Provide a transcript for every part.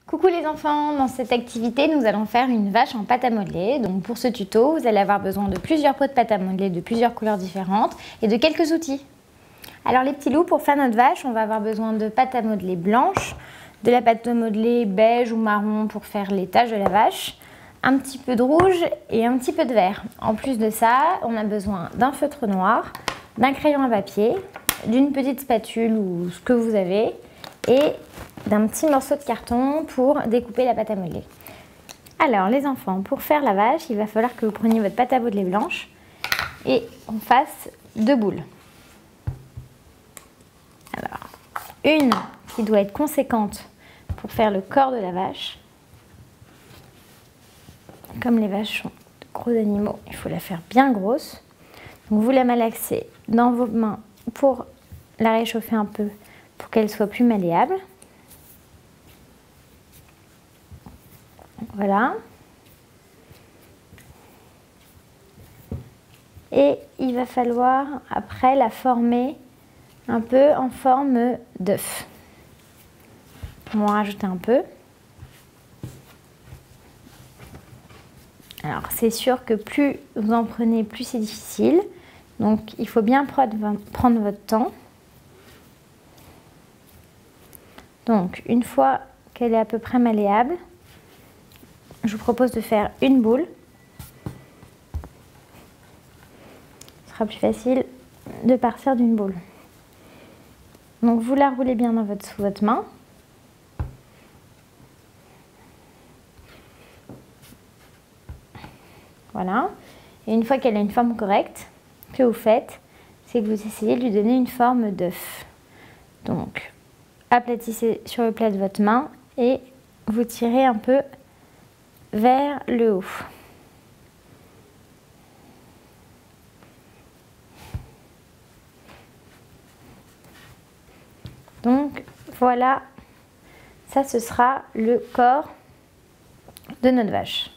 Coucou les enfants, dans cette activité nous allons faire une vache en pâte à modeler. Donc pour ce tuto vous allez avoir besoin de plusieurs pots de pâte à modeler de plusieurs couleurs différentes et de quelques outils. Alors les petits loups, pour faire notre vache on va avoir besoin de pâte à modeler blanche, de la pâte à modeler beige ou marron pour faire les taches de la vache, un petit peu de rouge et un petit peu de vert. En plus de ça on a besoin d'un feutre noir, d'un crayon à papier, d'une petite spatule ou ce que vous avez et d'un petit morceau de carton pour découper la pâte à modeler. Alors les enfants, pour faire la vache, il va falloir que vous preniez votre pâte à modeler blanche et on fasse deux boules. Alors, une qui doit être conséquente pour faire le corps de la vache. Comme les vaches sont de gros animaux, il faut la faire bien grosse. Donc vous la malaxez dans vos mains pour la réchauffer un peu pour qu'elle soit plus malléable. Voilà. Et il va falloir après la former un peu en forme d'œuf. On va en rajouter un peu. Alors c'est sûr que plus vous en prenez, plus c'est difficile. Donc il faut bien prendre votre temps. Donc une fois qu'elle est à peu près malléable, je vous propose de faire une boule. Ce sera plus facile de partir d'une boule. Donc vous la roulez bien sous votre main. Voilà. Et une fois qu'elle a une forme correcte, ce que vous faites, c'est que vous essayez de lui donner une forme d'œuf. Donc aplatissez sur le plat de votre main et vous tirez un peu vers le haut. Donc voilà, ça ce sera le corps de notre vache.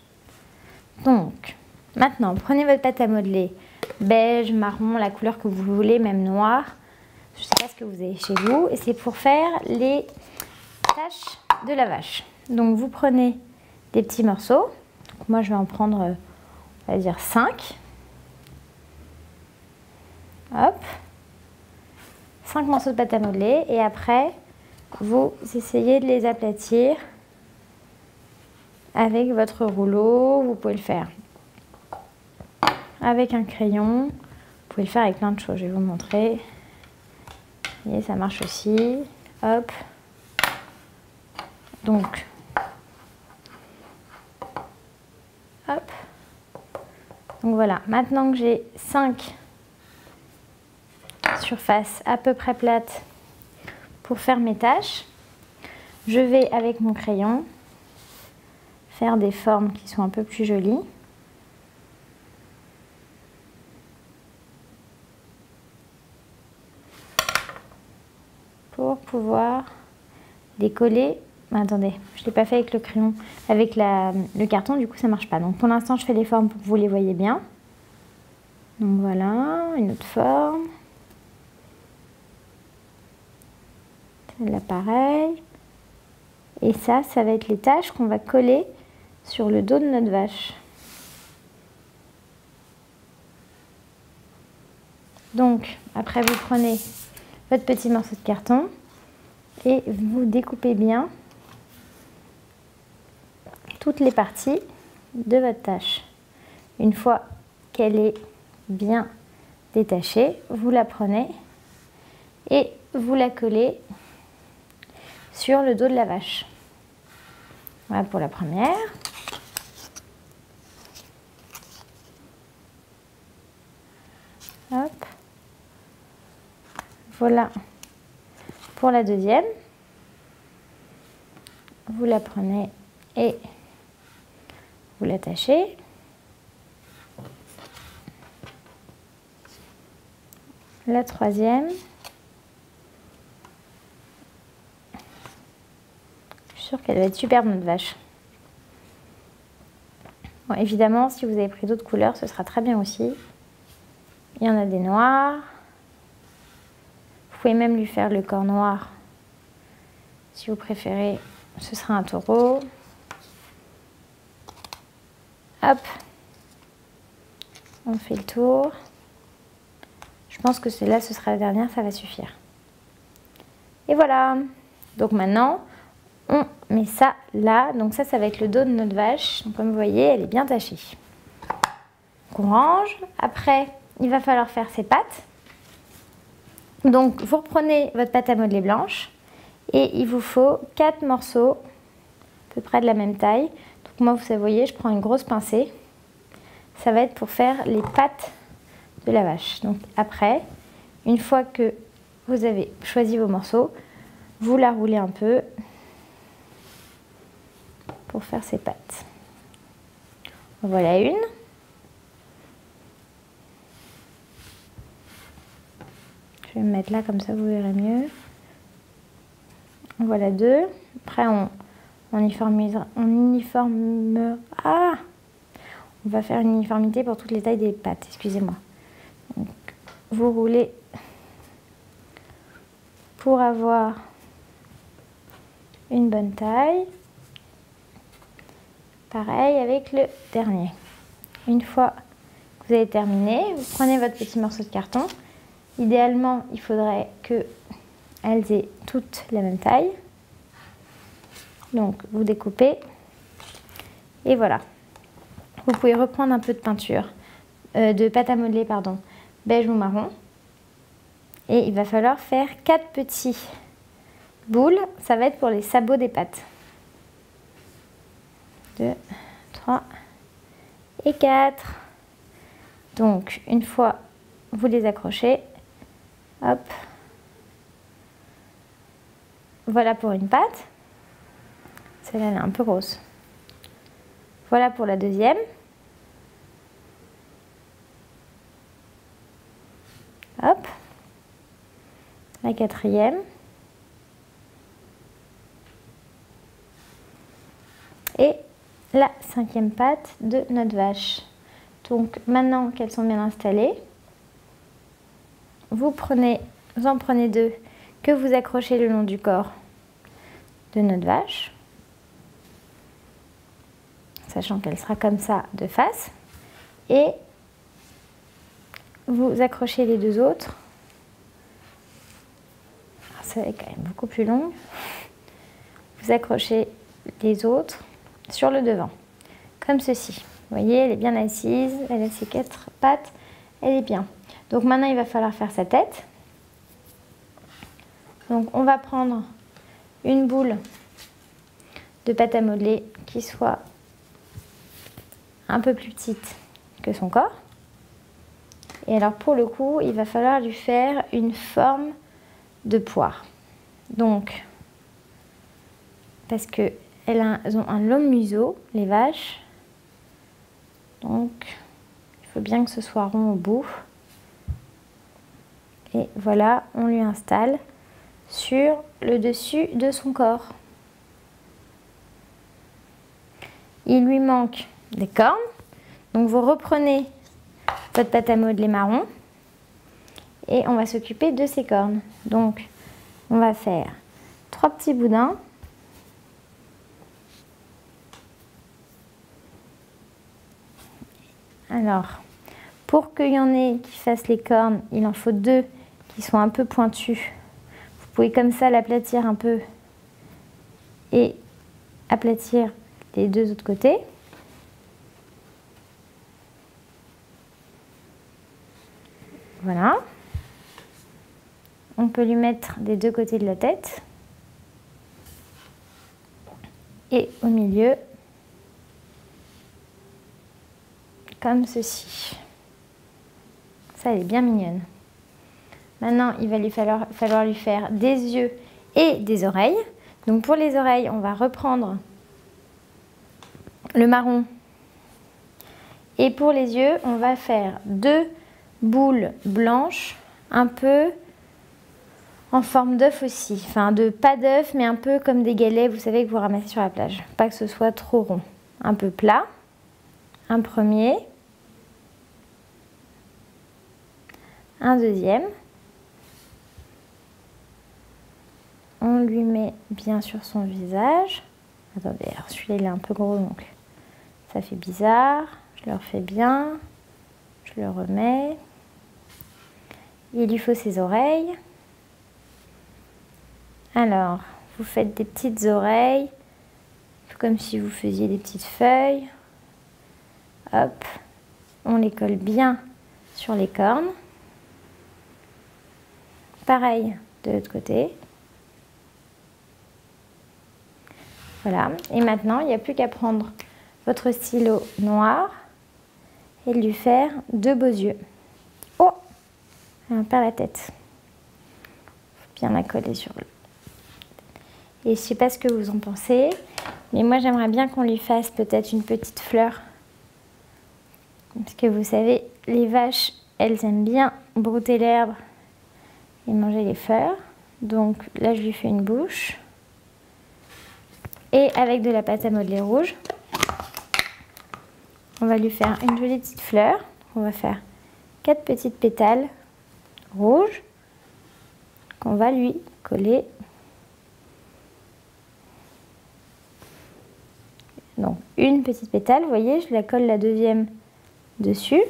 Donc maintenant prenez votre pâte à modeler beige, marron, la couleur que vous voulez, même noir. Je ne sais pas ce que vous avez chez vous. Et c'est pour faire les taches de la vache. Donc vous prenez des petits morceaux. Donc moi je vais en prendre, on va dire 5. Hop. 5 morceaux de pâte à modeler. Et après, vous essayez de les aplatir avec votre rouleau. Vous pouvez le faire avec un crayon. Vous pouvez le faire avec plein de choses. Je vais vous montrer. Vous voyez, ça marche aussi. Hop. Donc, hop. Donc voilà, maintenant que j'ai 5 surfaces à peu près plates pour faire mes taches, je vais avec mon crayon faire des formes qui sont un peu plus jolies. Pour pouvoir les coller. Attendez, je ne l'ai pas fait avec le crayon, avec le carton, du coup ça ne marche pas. Donc pour l'instant je fais les formes pour que vous les voyez bien. Donc voilà, une autre forme. Celle-là pareil. Et ça va être les taches qu'on va coller sur le dos de notre vache. Donc après vous prenez votre petit morceau de carton et vous découpez bien toutes les parties de votre tâche. Une fois qu'elle est bien détachée, vous la prenez et vous la collez sur le dos de la vache. Voilà pour la première. Hop. Voilà pour la deuxième. Vous la prenez et vous l'attachez. La troisième. Je suis sûre qu'elle va être superbe notre vache. Bon, évidemment, si vous avez pris d'autres couleurs, ce sera très bien aussi. Il y en a des noirs. Vous pouvez même lui faire le corps noir si vous préférez ce sera un taureau. Hop, on fait le tour. Je pense que celle-là, ce sera la dernière, ça va suffire. Et voilà. Donc maintenant, on met ça là. Donc ça va être le dos de notre vache. Donc comme vous voyez, elle est bien tachée. Donc on range. Après, il va falloir faire ses pattes. Donc vous reprenez votre pâte à modeler blanche et il vous faut 4 morceaux à peu près de la même taille. Donc moi, vous voyez, je prends une grosse pincée. Ça va être pour faire les pattes de la vache. Donc après, une fois que vous avez choisi vos morceaux, vous la roulez un peu pour faire ses pattes. Voilà une. Je vais me mettre là, comme ça vous verrez mieux. Voilà deux. Après, on uniformisera. On va faire une uniformité pour toutes les tailles des pattes, excusez-moi. Donc, vous roulez pour avoir une bonne taille. Pareil avec le dernier. Une fois que vous avez terminé, vous prenez votre petit morceau de carton. Idéalement, il faudrait qu'elles aient toutes la même taille. Donc, vous découpez. Et voilà. Vous pouvez reprendre un peu de peinture, de pâte à modeler, pardon, beige ou marron. Et il va falloir faire 4 petits boules. Ça va être pour les sabots des pattes. 2, 3 et 4. Donc, une fois vous les accrochez, hop, voilà pour une patte. Celle-là, elle est un peu grosse. Voilà pour la deuxième. Hop. La quatrième. Et la cinquième patte de notre vache. Donc maintenant qu'elles sont bien installées, vous en prenez 2 que vous accrochez le long du corps de notre vache, sachant qu'elle sera comme ça de face, et vous accrochez les 2 autres. Ça va être quand même beaucoup plus long. Vous accrochez les autres sur le devant, comme ceci. Vous voyez, elle est bien assise, elle a ses 4 pattes, elle est bien. Donc maintenant, il va falloir faire sa tête. Donc on va prendre une boule de pâte à modeler qui soit un peu plus petite que son corps. Et alors pour le coup, il va falloir lui faire une forme de poire. Donc, parce qu'elles ont un long museau, les vaches. Donc, il faut bien que ce soit rond au bout. Et voilà, on lui installe sur le dessus de son corps. Il lui manque des cornes. Donc, vous reprenez votre pâte à modeler marron et on va s'occuper de ces cornes. Donc, on va faire 3 petits boudins. Alors, pour qu'il y en ait qui fassent les cornes, il en faut 2 qui sont un peu pointus. Vous pouvez comme ça l'aplatir un peu et aplatir les 2 autres côtés. Voilà. On peut lui mettre des 2 côtés de la tête. Et au milieu, comme ceci. Ça, elle est bien mignonne. Maintenant, il va lui falloir lui faire des yeux et des oreilles. Donc pour les oreilles, on va reprendre le marron. Et pour les yeux, on va faire 2 boules blanches, un peu en forme d'œuf aussi. Enfin, pas d'œuf, mais un peu comme des galets, vous savez, que vous ramassez sur la plage. Pas que ce soit trop rond. Un peu plat. Un premier. Un deuxième. on lui met bien sur son visage. Attendez, alors celui-là il est un peu gros donc ça fait bizarre. Je le refais bien. Je le remets. Il lui faut ses oreilles. Alors, vous faites des petites oreilles, comme si vous faisiez des petites feuilles. Hop, on les colle bien sur les cornes. Pareil de l'autre côté. Voilà, et maintenant, il n'y a plus qu'à prendre votre stylo noir et lui faire deux beaux yeux. Oh, on perd la tête. Faut bien la coller sur le. Et je sais pas ce que vous en pensez, mais moi j'aimerais bien qu'on lui fasse peut-être une petite fleur. Parce que vous savez, les vaches, elles aiment bien brouter l'herbe et manger les fleurs. Donc là je lui fais une bouche. Et avec de la pâte à modeler rouge, on va lui faire une jolie petite fleur. On va faire 4 petites pétales rouges qu'on va lui coller. Donc une petite pétale, vous voyez, je la colle la deuxième dessus.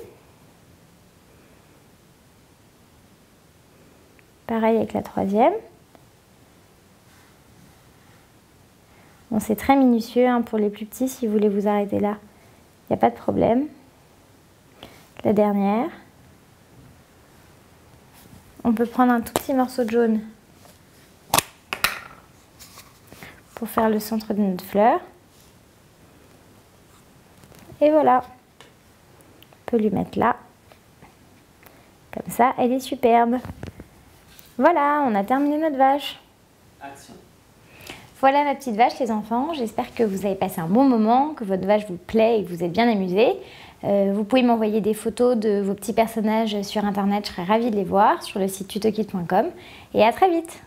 Pareil avec la troisième. Bon, c'est très minutieux hein, pour les plus petits, si vous voulez vous arrêter là, il n'y a pas de problème. La dernière. On peut prendre un tout petit morceau de jaune pour faire le centre de notre fleur. Et voilà, on peut lui mettre là. Comme ça, elle est superbe. Voilà, on a terminé notre vache. Action. Voilà ma petite vache les enfants, j'espère que vous avez passé un bon moment, que votre vache vous plaît et que vous êtes bien amusés. Vous pouvez m'envoyer des photos de vos petits personnages sur internet, je serais ravie de les voir sur le site tutokit.com et à très vite.